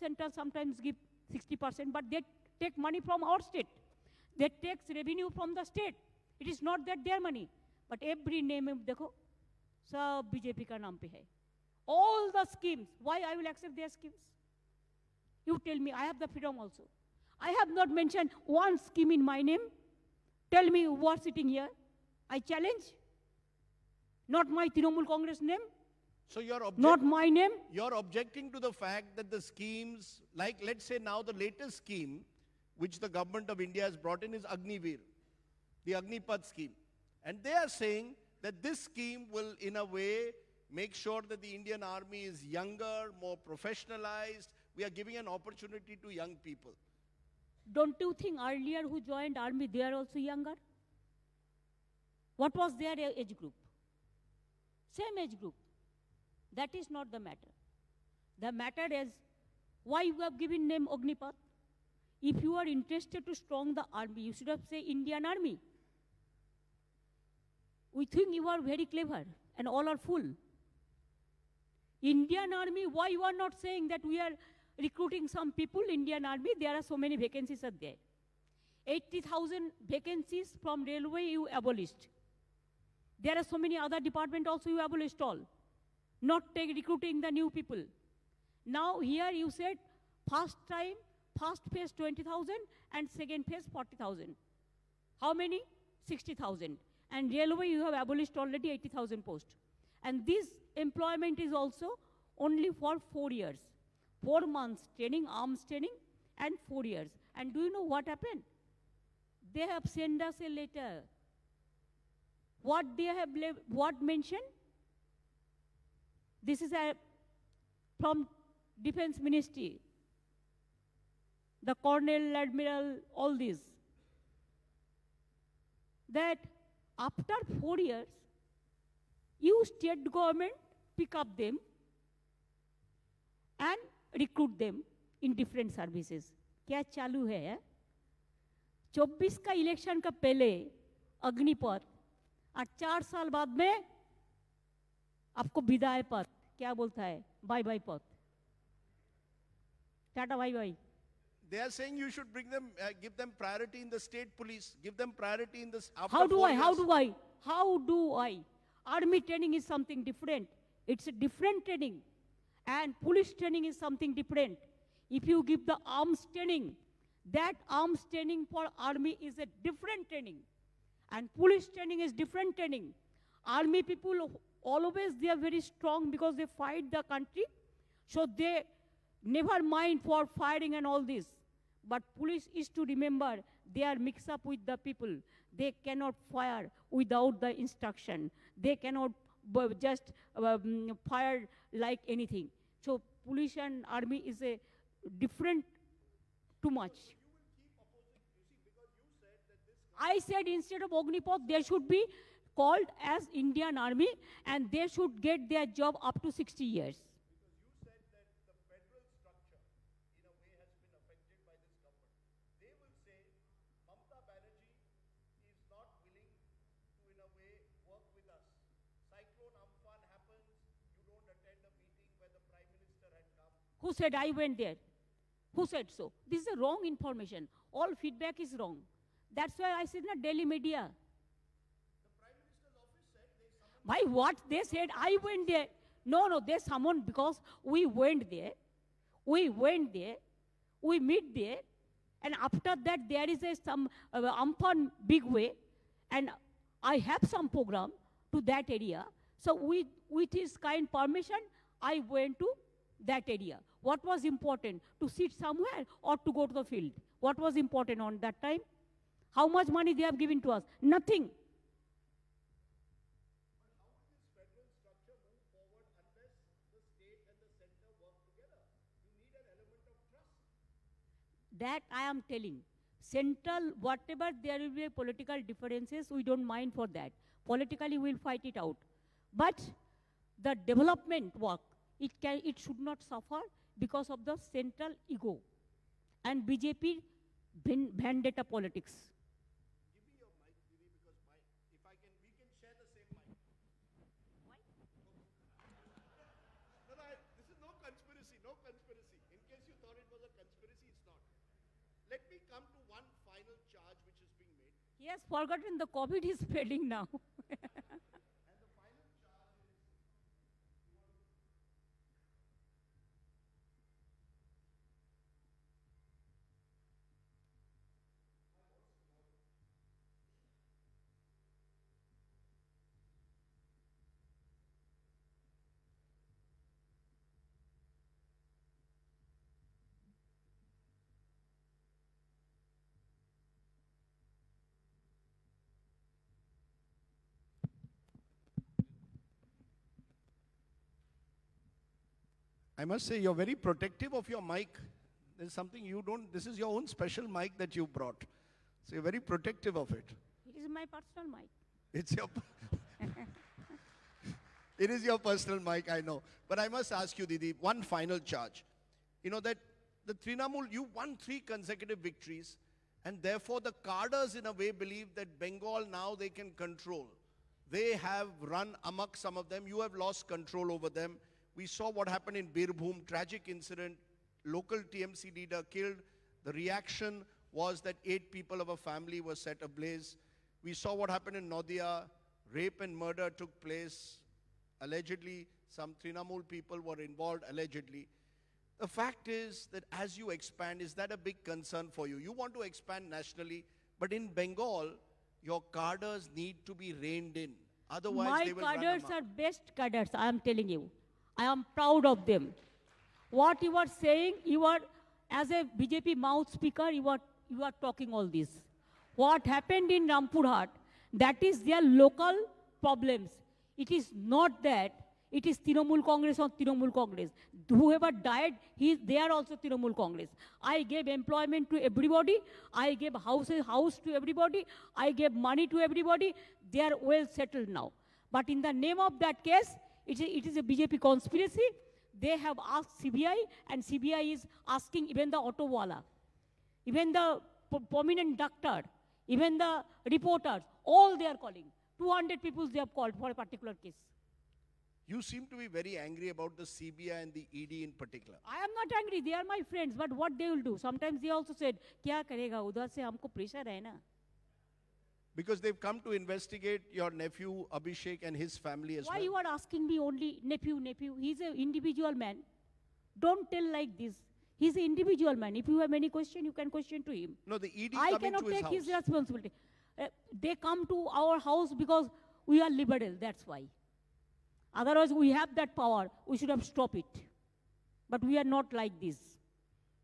central sometimes give 60%, but they take money from our state. They take revenue from the state. It is not that their money. But every name, dekho, sab BJP ka naam pe hai. All the schemes, why I will accept their schemes? You tell me, I have the freedom also. I have not mentioned one scheme in my name. Tell me who are sitting here. I challenge. Not my Trinamool Congress name. So you're not my name. You're objecting to the fact that the schemes, like let's say now the latest scheme, which the government of India has brought in, is Agniveer, the Agnipath scheme. And they are saying that this scheme will, in a way, make sure that the Indian Army is younger, more professionalized. We are giving an opportunity to young people. Don't you think earlier who joined army, they are also younger? What was their age group? Same age group. That is not the matter. The matter is why you have given name Agnipath. If you are interested to strong the army, you should have said Indian Army. We think you are very clever and all are full. Indian Army, why you are not saying that we are recruiting some people, Indian Army, there are so many vacancies are there. 80,000 vacancies from railway you abolished. There are so many other departments also you abolished all. Not recruiting the new people. Now here you said first phase 20,000 and second phase 40,000. How many? 60,000. And railway you have abolished already 80,000 posts. And this employment is also only for 4 years. 4 months training, arms training, and 4 years. And do you know what happened? They have sent us a letter. What they have what mentioned? This is from Defense Ministry. The Colonel, Admiral, all these. That after 4 years, you state government pick up them and recruit them in different services. क्या चालू है? 24 का election का पहले अग्निपथ और 4 साल बाद में आपको विदाई पथ, क्या बोलता है? बाय बाय पथ, tata bye bye. They are saying you should bring them, give them priority in the state police, give them priority in this. How do I? Army training is something different. It's a different training. And police training is something different. If you give the arms training, that arms training for army is a different training. And police training is different training. Army people, always they are very strong because they fight the country. So they never mind for firing and all this. But police is to remember they are mixed up with the people. They cannot fire without the instruction. They cannot just fire like anything. So police and army is a different too much. I said instead of Ognipath, there should be called as Indian Army and they should get their job up to 60 years. Who said I went there? Who said so? This is a wrong information. All feedback is wrong. That's why I said in the Delhi media. The Prime Minister's office said they summoned. By what they said, I went there. No, they summoned because we went there. We meet there. And after that, there is some Amphan big way. And I have some program to that area. So with his kind permission, I went to that area. What was important? To sit somewhere or to go to the field? What was important on that time? How much money they have given to us? Nothing. But how will this federal structure move forward unless the state and the center work together? You need an element of trust. That I am telling. Central, whatever there will be political differences, we don't mind for that. Politically, we'll fight it out. But the development work, it should not suffer because of the central ego and BJP vendetta politics. Give me your mic, Didi, because if I can, we can share the same mic. Why? No, this is no conspiracy. In case you thought it was a conspiracy, it's not. Let me come to one final charge which is being made. He has forgotten the COVID is spreading now. And the final charge is, I must say, you're very protective of your mic. There's something you don't, this is your own special mic that you brought. So you're very protective of it. It is my personal mic. It's your, it is your personal mic, I know. But I must ask you, Didi, one final charge. You know that the Trinamool, you won 3 consecutive victories, and therefore the cadres in a way believe that Bengal now they can control. They have run amok, some of them. You have lost control over them. We saw what happened in Birbhum, tragic incident, local TMC leader killed. The reaction was that 8 people of a family were set ablaze. We saw what happened in Nadia. Rape and murder took place. Allegedly, some Trinamool people were involved, allegedly. The fact is that as you expand, is that a big concern for you? You want to expand nationally, but in Bengal, your cadres need to be reined in. Otherwise, My they will run cadres amok. are best cadres, I am telling you. I am proud of them. What you are saying, you are, as a BJP mouth speaker, you are talking all this. What happened in Rampurhat, that is their local problems. It is not that it is Trinamool Congress or Trinamool Congress. Whoever died, they are also Trinamool Congress. I gave employment to everybody. I gave house to everybody. I gave money to everybody. They are well settled now. But in the name of that case, it is a BJP conspiracy. They have asked CBI, and CBI is asking even the auto wala, even the prominent doctor, even the reporters, all they are calling. 200 people they have called for a particular case. You seem to be very angry about the CBI and the ED in particular. I am not angry, they are my friends, but what they will do? Sometimes they also said, kya karega, udhar se humko pressure hai na. Because they've come to investigate your nephew Abhishek and his family as Why well. you are asking me only nephew? He's an individual man. Don't tell like this. He's an individual man. If you have any question, you can question to him. No, the ED I coming cannot to his take house. his responsibility. They come to our house because we are liberal, that's why. Otherwise, we have that power. We should have stopped it. But we are not like this.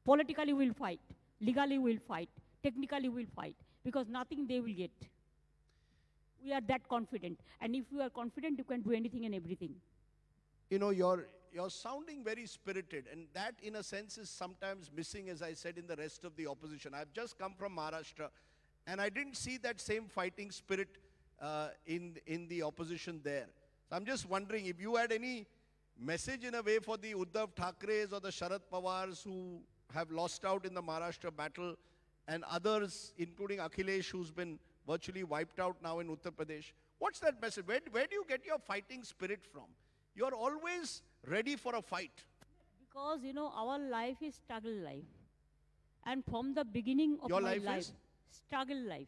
Politically, we'll fight. Legally, we'll fight. Technically, we'll fight. Because nothing they will get. We are that confident. And if you are confident, you can do anything and everything. You know, you're sounding very spirited, and that in a sense is sometimes missing, as I said, in the rest of the opposition. I've just come from Maharashtra, and I didn't see that same fighting spirit in the opposition there. So I'm just wondering if you had any message in a way for the Uddhav Thackeres or the Sharad Pawars who have lost out in the Maharashtra battle, and others, including Akhilesh, who's been virtually wiped out now in Uttar Pradesh. What's that message? Where do you get your fighting spirit from? You're always ready for a fight. Because, you know, our life is struggle life. And from the beginning of Your my life life, is? struggle life.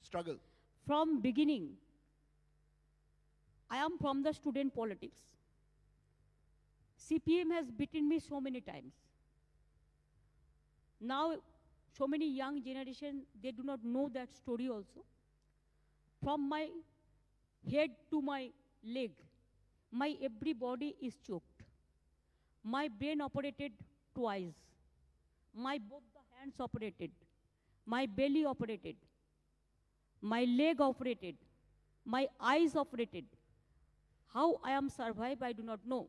Struggle. From beginning, I am from the student politics. CPM has beaten me so many times. Now, so many young generation, they do not know that story also. From my head to my leg, my every body is choked. My brain operated twice. My both the hands operated. My belly operated. My leg operated. My eyes operated. How I am survived, I do not know.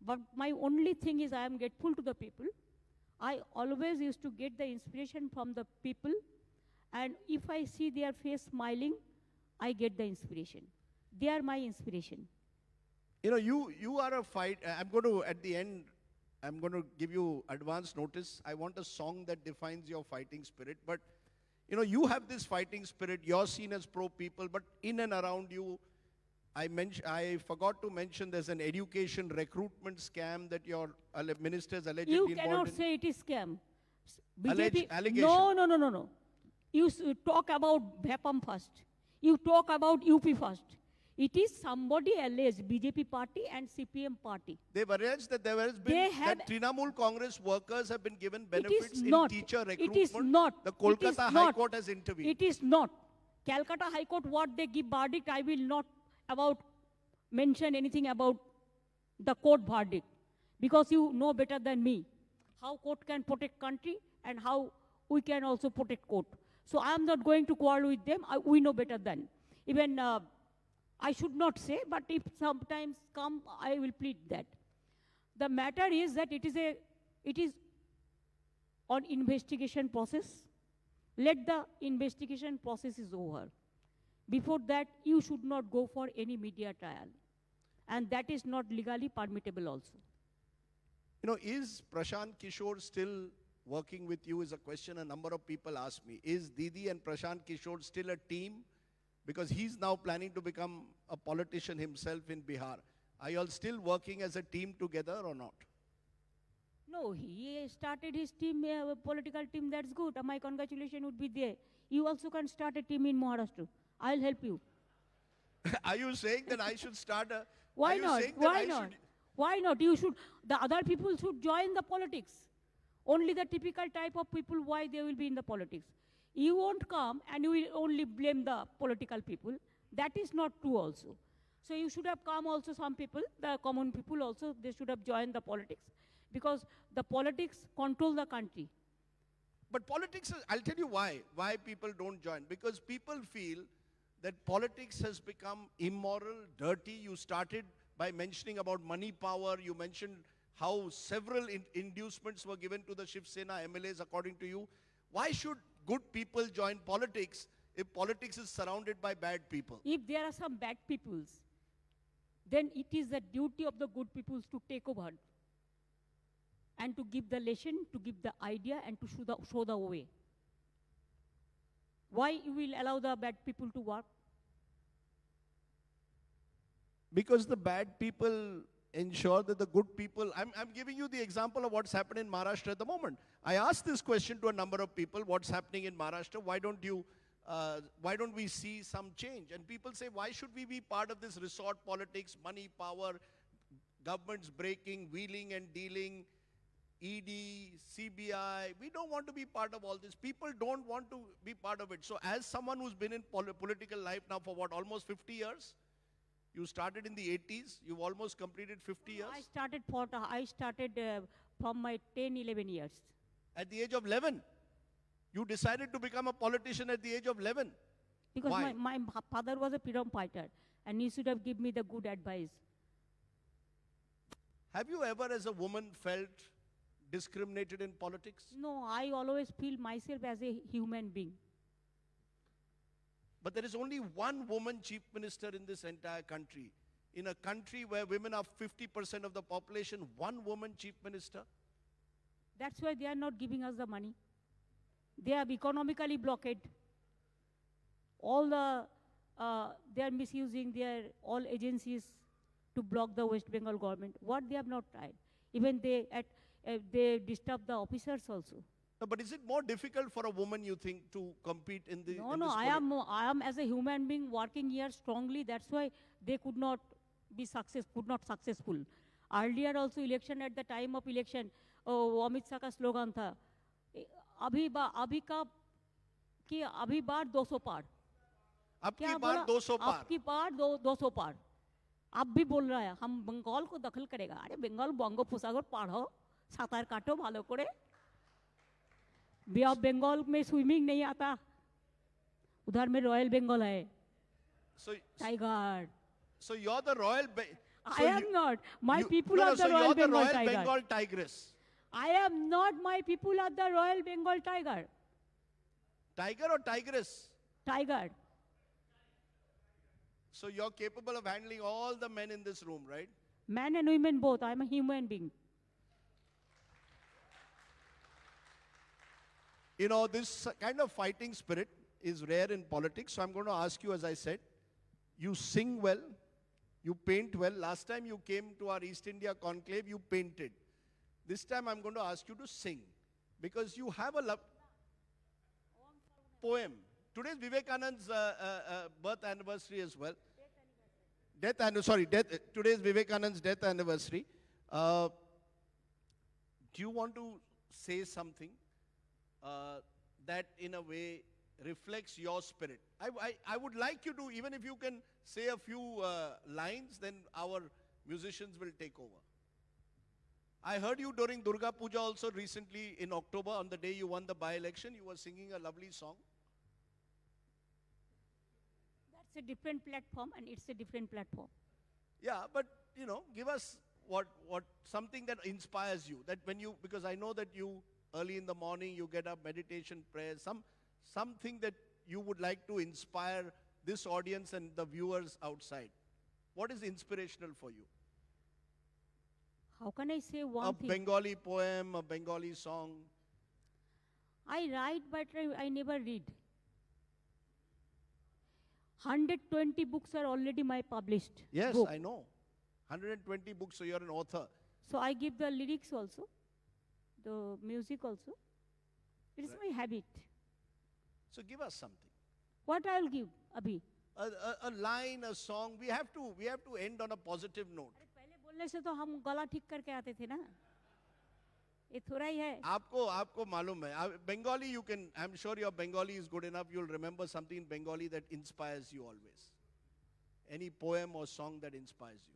But my only thing is I am grateful to the people. I always used to get the inspiration from the people. And if I see their face smiling, I get the inspiration. They are my inspiration. You know, you are a fight. I'm going to, at the end, I'm going to give you advance notice. I want a song that defines your fighting spirit. But, you know, you have this fighting spirit. You're seen as pro people. But in and around you, I forgot to mention there's an education recruitment scam that your ministers allegedly You involved cannot in. say it is scam. Allegation. No. You talk about BHAPAM first. You talk about UP first. It is somebody alleged, BJP party and CPM party. They've alleged that there has been, that Trinamool Congress workers have been given benefits in teacher recruitment. It is not. The Kolkata High Court has intervened. It is not. Calcutta High Court, what they give verdict, I will not mention anything about the court verdict. Because you know better than me how court can protect country and how we can also protect court. So I am not going to quarrel with them. We know better than. Even I should not say, but if sometimes come, I will plead that. The matter is that it is on investigation process. Let the investigation process is over. Before that, you should not go for any media trial. And that is not legally permittable also. You know, is Prashant Kishore still working with you is a question a number of people ask me. Is Didi and Prashant Kishore still a team? Because he's now planning to become a politician himself in Bihar. Are you all still working as a team together or not? No, he started his team, political team, that's good. My congratulations would be there. You also can start a team in Maharashtra. I'll help you. Are you saying that I should start a? Are Why you not? saying that Why I not? should? Why not? You should, the other people should join the politics. Only the typical type of people, why they will be in the politics. You won't come and you will only blame the political people. That is not true also. So you should have come also some people, the common people also, they should have joined the politics. Because the politics control the country. But politics, I'll tell you why people don't join. Because people feel that politics has become immoral, dirty. You started by mentioning about money power. You mentioned how several inducements were given to the Shiv Sena MLAs according to you. Why should good people join politics if politics is surrounded by bad people? If there are some bad peoples, then it is the duty of the good peoples to take over and to give the lesson, to give the idea, and to show the way. Why you will allow the bad people to work? Because the bad people ensure that the good people, I'm giving you the example of what's happened in Maharashtra at the moment. I asked this question to a number of people, what's happening in Maharashtra? Why don't we see some change? And people say, why should we be part of this resort politics, money, power, governments breaking, wheeling and dealing, ED, CBI? We don't want to be part of all this. People don't want to be part of it. So as someone who's been in political life now for what, almost 50 years? You started in the 80s, you've almost completed 50 years? I started from my 10, 11 years. At the age of 11? You decided to become a politician at the age of 11? Because Why? my father was a freedom fighter and he should have given me the good advice. Have you ever as a woman felt discriminated in politics? No, I always feel myself as a human being. But there is only one woman chief minister in this entire country. In a country where women are 50% of the population, one woman chief minister? That's why they are not giving us the money. They are economically blocked. All they are misusing their all agencies to block the West Bengal government. What they have not tried. Even they disturb the officers also. No, but is it more difficult for a woman, you think, to compete in the? No, I am as a human being working here strongly. That's why they could not successful. Earlier also election, at the time of election, Amit Shah का slogan था, अभी बार 200 पार. अब की बार 200 पार. अब की बार 200 पार. अब भी बोल रहा है हम बंगाल को दखल करेगा. अरे बंगाल बंगोपसागर पार हो, सातार काटो भालो करे. बे ऑफ बंगाल में स्विमिंग नहीं आता. उधर में रॉयल बंगाल है. Tiger. So you're the royal. I am not. My people are the Royal Bengal tiger. Bengal tigress. I am not. My people are the Royal Bengal tiger. Tiger or tigress? Tiger. So you're capable of handling all the men in this room, right? Men and women both. I'm a human being. You know, this kind of fighting spirit is rare in politics. So I'm going to ask you, as I said, you sing well, you paint well. Last time you came to our East India Conclave, you painted. This time I'm going to ask you to sing. Because you have a poem. Today's Vivekananda's birth anniversary as well. Today's Vivekananda's death anniversary. Do you want to say something that in a way reflects your spirit? I would like you to, even if you can say a few lines, then our musicians will take over. I heard you during Durga Puja also recently in October, on the day you won the by-election, you were singing a lovely song. That's a different platform and it's a different platform. Yeah, but you know, give us what something that inspires you. That when you, because I know that you early in the morning you get up, meditation, prayers, something that you would like to inspire this audience and the viewers outside. What is inspirational for you? How can I say one thing? A Bengali poem, a Bengali song. I write, but I never read. 120 books are already my published. Yes, book. I know. 120 books, so you're an author. So I give the lyrics also. the music also. It is my habit. So give us something. What I will give, Abhi? A line, a song. We have to end on a positive note. अरे पहले बोलने से तो हम गला ठीक करके आते थे ना. ये थोड़ा ही है. आपको मालूम है. Bengali, you can. I'm sure your Bengali is good enough. You'll remember something in Bengali that inspires you always. Any poem or song that inspires you.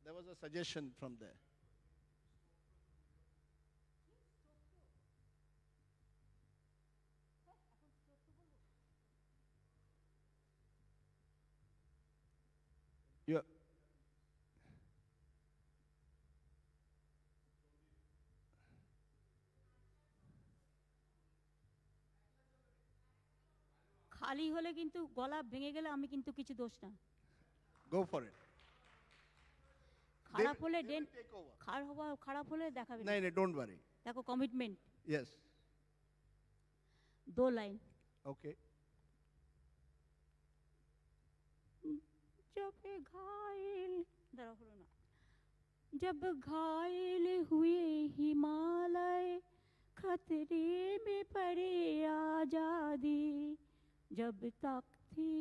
There was a suggestion from there. Yeah. খালি হলে কিন্তু গলা ভেঙে গেলে আমি কিন্তু কিছু দোষ না. Go for it. খারাপ হলে They will take over. খারাপ হলে দেখাবে না. No, don't worry. দেখো কমিটমেন্ট. Yes. 2 লাইন. Okay. जब घायल दाঁড়াও হলো না. जब घायल हुए हिमालय खतरे में पड़े आजादी जब तक थी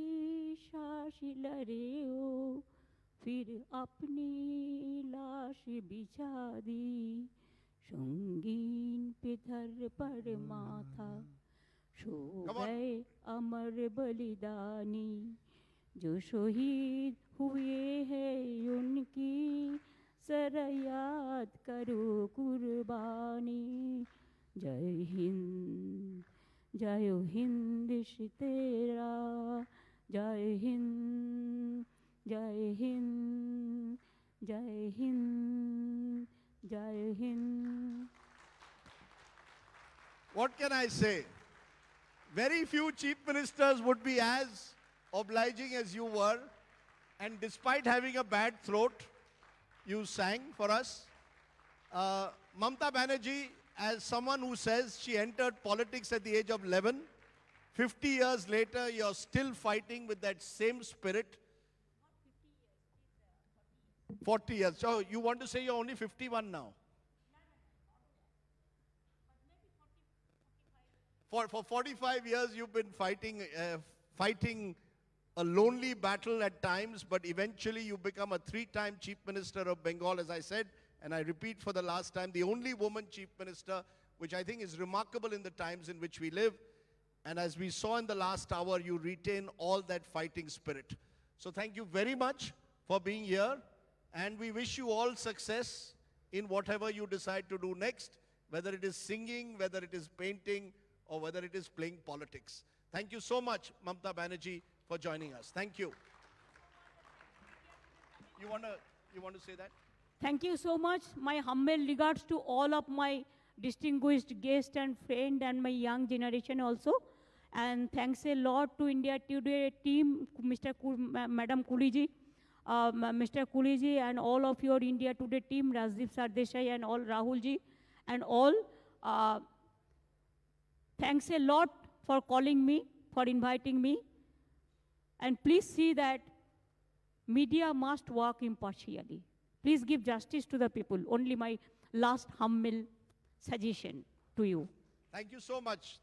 सांस लड़े हो फिर अपनी लाश बिछा दी संगीन पे धर पर माथा सो गए अमर बलिदानी जो शहीद हुए हैं उनकी जरा याद करो कुर्बानी जय हिंद तेरा जय हिंद जय हिंद जय हिंद जय Hind. What can I say? Very few chief ministers would be as obliging as you were, and despite having a bad throat, you sang for us. Mamata Banerjee, as someone who says she entered politics at the age of 11, 50 years later, you're still fighting with that same spirit. 40 years. So you want to say you're only 51 now? For 45 years, you've been fighting a lonely battle at times, but eventually you become a 3-time Chief Minister of Bengal, as I said, and I repeat for the last time, the only woman Chief Minister, which I think is remarkable in the times in which we live. And as we saw in the last hour, you retain all that fighting spirit. So thank you very much for being here, and we wish you all success in whatever you decide to do next, whether it is singing, whether it is painting, or whether it is playing politics. Thank you so much, Mamata Banerjee, for joining us. Thank you. You want to say that? Thank you so much. My humble regards to all of my distinguished guests and friends and my young generation also. And thanks a lot to India Today team, Madam Kuliji, Mr. Kuliji, and all of your India Today team, Rajdeep Sardesai and all, Rahulji, and all. Thanks a lot for calling me, for inviting me. And please see that media must work impartially. Please give justice to the people. Only my last humble suggestion to you. Thank you so much.